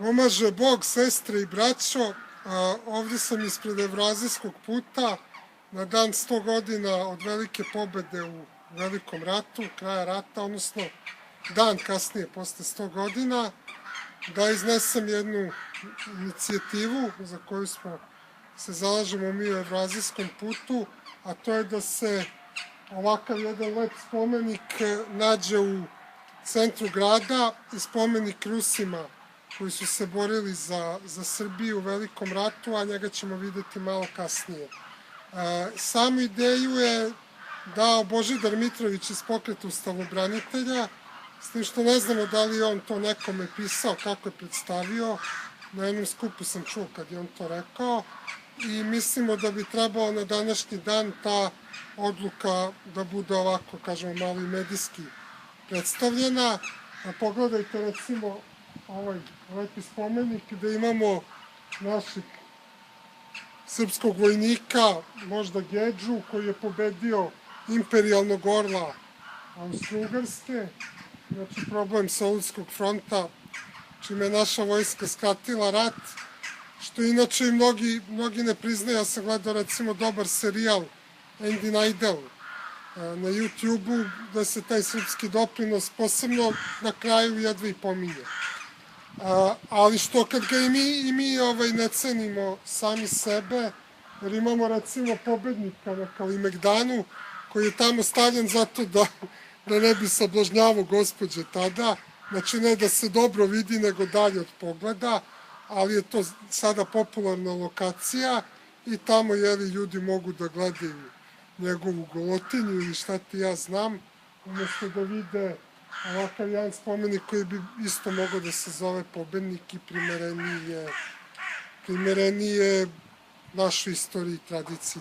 Pomaže Bog, sestre i braćo, ovdje sam ispred Evroazijskog puta na dan 100 godina od velike pobede u Velikom ratu, kraja rata, odnosno dan kasnije, posle 100 godina, da iznesem jednu inicijativu za koju se zalažemo mi u Evroazijskom putu, a to je da se ovakav jedan lep spomenik nađe u centru grada i spomenik Rusima koji su se borili za Srbiju u Velikom ratu, a njega ćemo videti malo kasnije. Samu ideju je dao Božidar Mitrović iz Pokreta ustavobranitelja, s tim što ne znamo da li je on to nekome pisao, kako je predstavio. Na jednom skupu sam čuo kad je on to rekao i mislimo da bi trebalo na današnji dan ta odluka da bude ovako, kažemo, malo i medijski predstavljena. Pogledajte recimo ovaj lepi spomenik gde imamo našeg srpskog vojnika, možda Gedžu, koji je pobedio imperijalnog orla Austro-Ugarske, znači problem Solunskog fronta, čime je naša vojska skratila rat, što inače i mnogi ne priznaju. Ja sam gledao recimo dobar serijal Andy Neidel na YouTube-u, da se taj srpski doprinos posebno na kraju jedva i pominje. Ali što kad ga i mi ne cenimo sami sebe, jer imamo recimo pobednika na Kalimegdanu koji je tamo stavljen zato da ne bi sablažnjavao gospođe tada, znači ne da se dobro vidi nego dalje od pogleda, ali je to sada popularna lokacija i tamo ljudi mogu da gledaju njegovu golotinju ili šta ti ja znam, umjesto da vide ovakav jedan spomenik koji bi isto mogao da se zove pobednik i primereniji je našoj istoriji i tradiciji.